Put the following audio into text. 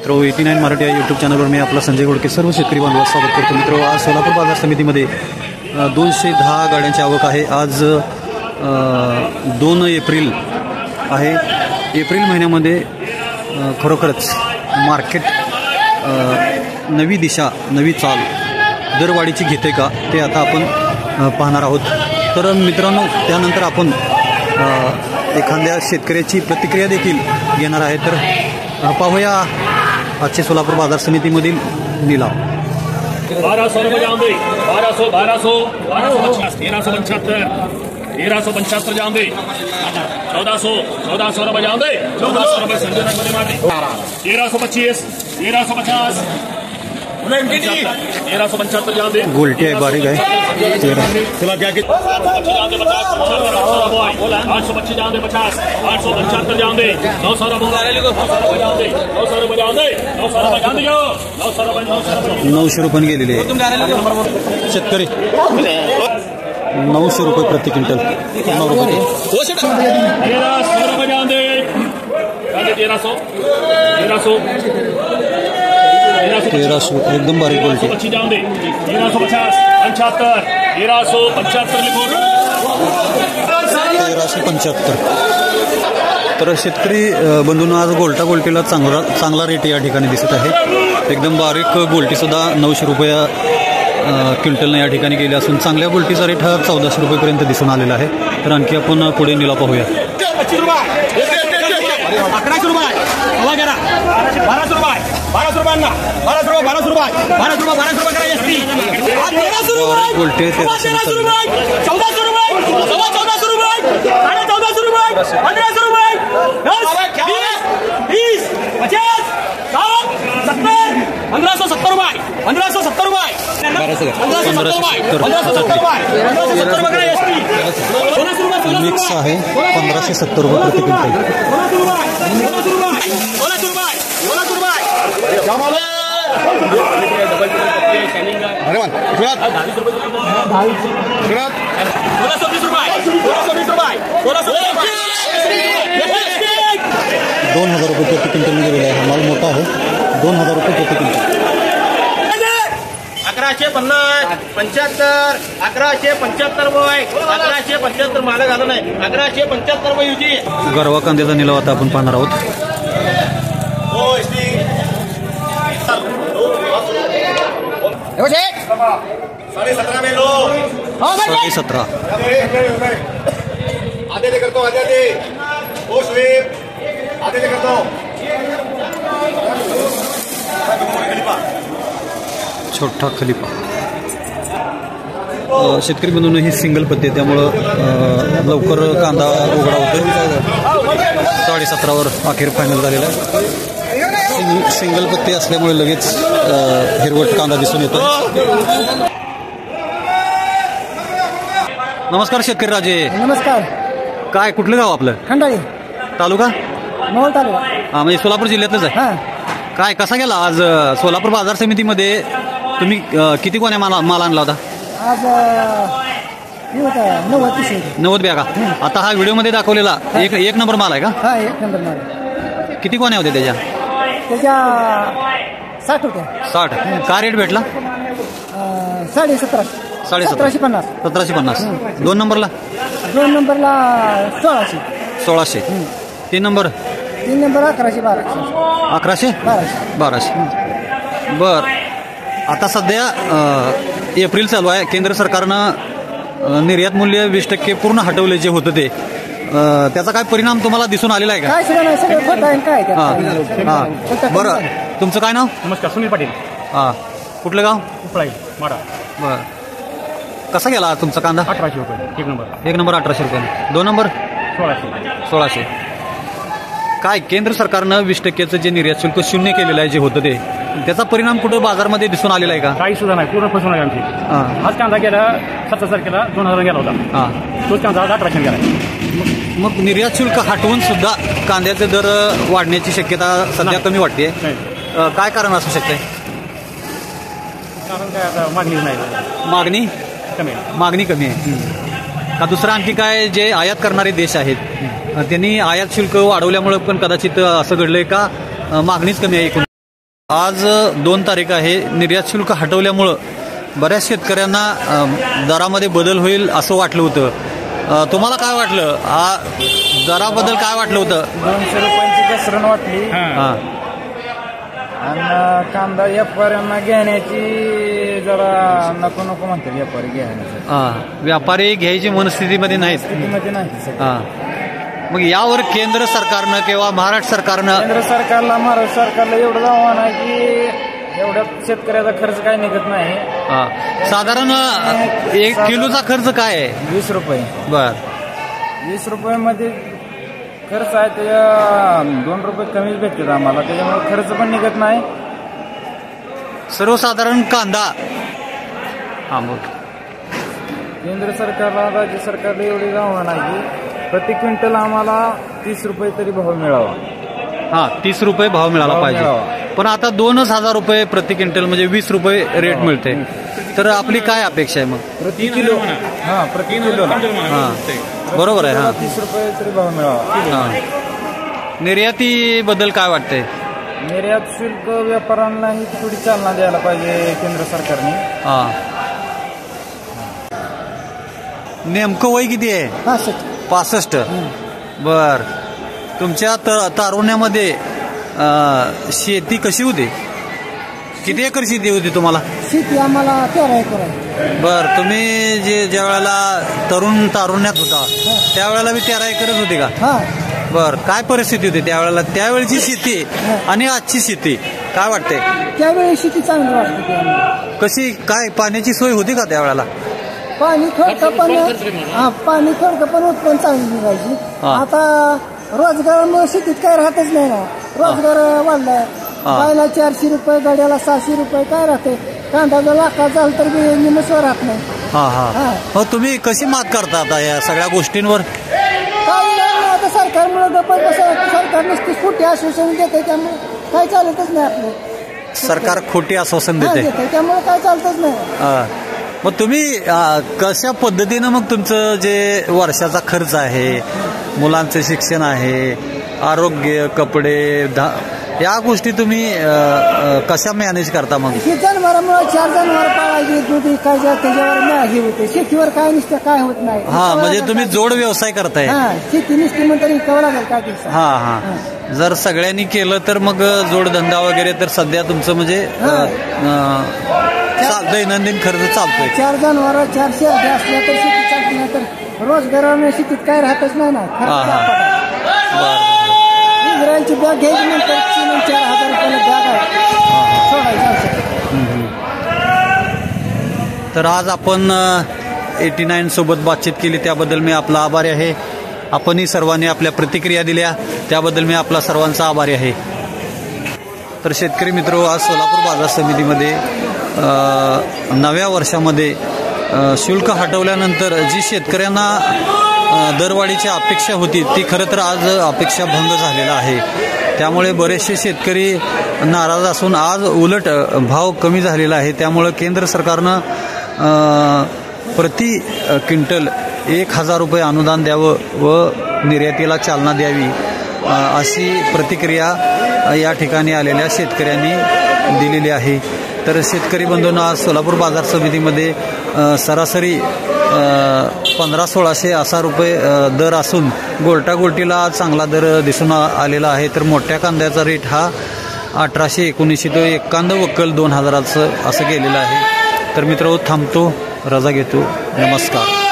मित्रो 89 मराठी या यूट्यूब चॅनलवर मी आपला संजय गोडके सर्व शेतकरी बांधवांचं स्वागत करतो। मित्रो आज सोलापूर बाजार समितीमध्ये 210 गाड्यांची आवक आहे। आज 2 एप्रिल आहे। एप्रिल महिन्यामध्ये खरोखरच मार्केट नवी दिशा नवी चाल दरवाढीची घेते का ते आता आपण पाहणार आहोत। तर मित्रांनो त्यानंतर आपण एखाद्या शेतकऱ्याची प्रतिक्रिया देखील घेणार आहे। तर पाहूया आजचे सोलापूर बाजार समितीमधील निलाव। 1200 रुपये जाऊन दे, 1200 1375 1375 जाऊन दे, 1400 रुपये जाऊन दे, 1400 रुपये संजय मध्ये मारते, 1325 1350 1375 जाऊन दे। गोल्टी आहे, बारीक आहे। 13 क्या 825 जाऊन दे, 50 875 जाऊन दे, 900 रुपये जाऊन दे, 900 रुपये जाऊन दे, 900 रुपये जाऊन दे, 900 रुपये गेलेले शेतकरी 900 रुपये प्रति क्विंटल। 1300 रुपये जाऊन दे, 1300 एकदम बारीक गोल्टी। 1325 जाऊन दे, 1350 75 1375 लिखो, 1375। तर शेतकरी बंधूंनो आज गोल्टीला चांगला रेट या ठिकाणी दिसत आहे। एकदम बारीक गोल्टी सुद्धा 900 रुपये क्विंटलने या ठिकाणी गेले असून चांगल्या गोल्टीचा रेट हा 1400 रुपयेपर्यंत दिसून आलेला आहे। तर आणखी आपण पुढे निलाव पाहूया। 1100 रुपये 1200 रुपये 1200 रुपये 1200 रुपये 1200 रुपये 1200 रुपये 1200 रुपये करा एसटी 1300 रुपये गोल्टी 1300 रुपये 1400 रुपये 1400 रुपये 1400 रुपये 1500 रुपये 10 20 50 60 70 1570 रुपये 1570 रुपये 1570 रुपये 1570 रुपये करा एसटी मिक्स आहे 1570 रुपये प्रति क्विंटल। 1600 रुपये प्रति क्विंटल गेलेला आहे। माल मोठा आहे। 2000 रुपये प्रति क्विंटल। 1150 75 1175 रुपये 1175 मालक आलं नाही 1175 रुपये युजी। गरवा कांद्याचा निलाव आता आपण पाहणार आहोत। 17.5 में लो 17.5 आधे दे करतो आधे ओ स्वीप आधे दे करतो छोटा खलिपा। शेतकरी बंधूंनो ही सिंगल पत्ती आहे त्यामुळं लवकर कांदा उघडा होतो। 17.5 अखेर फायनल झालेला आहे। सिंगल पत्ती असल्यामुळे लगेच हिरवट कांदा दिसून येतो। नमस्कार शेतकरी राजे। नमस्कार। काय कुठलं गाव आपलं? खंडाळी तालुका मोहोळ तालुका। म्हणजे सोलापूर जिल्ह्यातलंच आहे। काय कसा गेला आज सोलापूर बाजार समितीमध्ये? तुम्ही किती कोण्या माल आणला होता? आज 90 बॅगा। आता हा व्हिडिओमध्ये दाखवलेला एक नंबर माल आहे का? हा 1 नंबर माल। किती कोण्या होत्या त्याच्या? 60 होत्या। 60 काय रेट भेटला? 1750 1750। 2 नंबरला 2 नंबरला 1600 1600। 3 नंबर 1100 1200 1200। बर आता सध्या एप्रिल चालू आहे। केंद्र सरकारनं निर्यात मूल्य 20% पूर्ण हटवले जे होतं ते त्याचा काय परिणाम तुम्हाला दिसून आलेला आहे का? बरं तुमचं काय नाव? नमस्कार सुनील पाटील। कुठलं गाव? उपळाई माडा। बरं कसा गेला तुमचा कांदा? 1800 रुपये 1 नंबर। 1 नंबर 1800 रुपये। 2 नंबर 1600। काय केंद्र सरकारनं 20%चं जे निर्यात शुल्क शून्य केलेलं आहे जे होतं ते त्याचा परिणाम कुठं बाजारमध्ये दिसून आलेला आहे का? काही सुद्धा नाही, पूर्ण फसवणूक आमची। आज कांदा गेला 27 तारखेला 2000 गेला होता। तोच कांदा 1800 गेला। मग निर्यात शुल्क हटवून सुद्धा कांद्याचे दर वाढण्याची शक्यता सध्या कमी वाटते। काय कारण असू शकते? कारण काय आता मागणी नाही, मागणी कमी आहे का? दुसरं आणखी काय जे आयात करणारे देश आहेत त्यांनी आयात शुल्क वाढवल्यामुळे पण कदाचित असं घडलंय का मागणीच कमी आहे? आज 2 तारीख आहे. निर्यात शुल्क हटवल्यामुळं बऱ्याच शेतकऱ्यांना दरामध्ये बदल होईल असं वाटलं होतं. तुम्हाला काय वाटलं? दराबद्दल काय वाटलं होतं? 200 रुपयांची घसरण वाटली. हां. आणि कांदा व्यापाऱ्यांना घेण्याची जरा नको नको म्हणतात. व्यापारी घ्यायला व्यापारी घ्यायची मनस्थितीमध्ये नाहीत. स्थितीमध्ये नाही. मग यावर केंद्र सरकारनं किंवा महाराष्ट्र सरकारनं महाराष्ट्र सरकारला एवढं आव्हान आहे की एवढ्या शेतकऱ्याचा खर्च काय निघत नाही. साधारण 1 किलोचा खर्च काय आहे? 20 रुपये. बर. 20 रुपयामध्ये खर्च आहे त्याच्या 2 रुपये कमीच भेटतात आम्हाला. त्याच्यामुळे खर्च पण निघत नाही. सर्वसाधारण कांदा केंद्र सरकारला राज्य सरकारला एवढे आव्हान आहे की प्रति क्विंटल आम्हाला 30 रुपये तरी भाव मिळावा. 30 रुपये भाव मिळाला पाहिजे. पण आता 2,000 रुपये प्रति क्विंटल म्हणजे 20 रुपये रेट मिळते. तर आपली काय अपेक्षा आहे मग? प्रति किलो. प्रति किलो. बरोबर आहे. 30 रुपये तरी भाव मिळावा. निर्यातीबद्दल काय वाटतंय? निर्यात शुल्क व्यापाऱ्यांनाही थोडी चालना द्यायला पाहिजे केंद्र सरकारने. नेमकं वय किती आहे? 65. बर. तुमच्या तारुण्यामध्ये शेती कशी होती? किती एकर शेती होती तुम्हाला? शेती आम्हाला 13 एकर आहे. बर. तुम्ही ज्या वेळेला तारुण्यात होता त्यावेळेला बी 13 एकरच होती का? बर. काय परिस्थिती होती त्यावेळेला? त्यावेळेची शेती आणि आजची शेती काय वाटते? त्यावेळी शेती चांगली वाटते. कशी काय पाण्याची सोय होती का त्यावेळेला? पाणी खर्च पण उत्पन्न चांगली निघायची. आता रोजगारामुळे शेतीत काही राहतच नाही ना. रोजगार वाढलाय. गायला 400 रुपये, गाड्याला 600 रुपये काय राहते. कांदा जर लाखात झाला तर निमसवर राहत नाही. तुम्ही कशी मात करता आता या सगळ्या गोष्टींवर? काही नाही आता सरकारमुळे पण कसं सरकार नुसती खोटी आश्वासन देते त्यामुळे काही चालतच नाही. आपलं सरकार खोटी आश्वासन देते त्यामुळे काय चालतच नाही. मग तुम्ही कशा पद्धतीनं मग तुमचं जे वर्षाचा खर्च आहे, मुलांचं शिक्षण आहे, आरोग्य, कपडे, या गोष्टी तुम्ही कशा मॅनेज करता? मग जनावरांमुळे 4 जनावर पाळायची, दूध विकायचं, त्याच्यावर नाही होते. शेतीवर काय नुसतं काय होत नाही. म्हणजे तुम्ही जोड व्यवसाय करताय. शेती नुसती म्हणतात विकावं लागेल काय दिवस. जर सगळ्यांनी केलं तर मग जोडधंदा वगैरे तर सध्या तुमचं म्हणजे दैनंदिन खर्च चालतोय. 4 जनावर 4 शेळ्या असल्या तर शेती चालते नाही तर रोजगाराने शेतीत काय राहतच नाही ना. इस्रायलची बॅग घ्यायची नंतर 4,000 रुपयाला बॅग आहे सोडायची. तर आज आपण 89 सोबत बातचीत केली त्याबद्दल मी आपला आभारी आहे. आपणही सर्वांनी आपल्या प्रतिक्रिया दिल्या त्याबद्दल मी आपला सर्वांचा आभारी आहे. तर शेतकरी मित्र, आज सोलापूर बाजार समितीमध्ये नव्या वर्षामध्ये शुल्क हटवल्यानंतर जी शेतकऱ्यांना दरवाढीची अपेक्षा होती ती खरं तर आज अपेक्षा भंग झालेला आहे. त्यामुळे बरेचसे शेतकरी नाराज असून आज उलट भाव कमी झालेला आहे. त्यामुळे केंद्र सरकारनं प्रति क्विंटल 1,000 रुपये अनुदान द्यावं व निर्यातीला चालना द्यावी अशी प्रतिक्रिया या ठिकाणी आलेल्या शेतकऱ्यांनी दिलेली आहे. तर शेतकरी बंधूंना आज सोलापूर बाजार समितीमध्ये सरासरी 1500-1600 असा रुपये दर असून गोल्टागोल्टीला चांगला दर दिसून आलेला आहे. तर मोठ्या कांद्याचा रेट हा 1800-1900 तो एक कांदा वक्कल 2000 असं गेलेलं आहे. तर मित्रांनो, थांबतो, रजा घेतो. नमस्कार.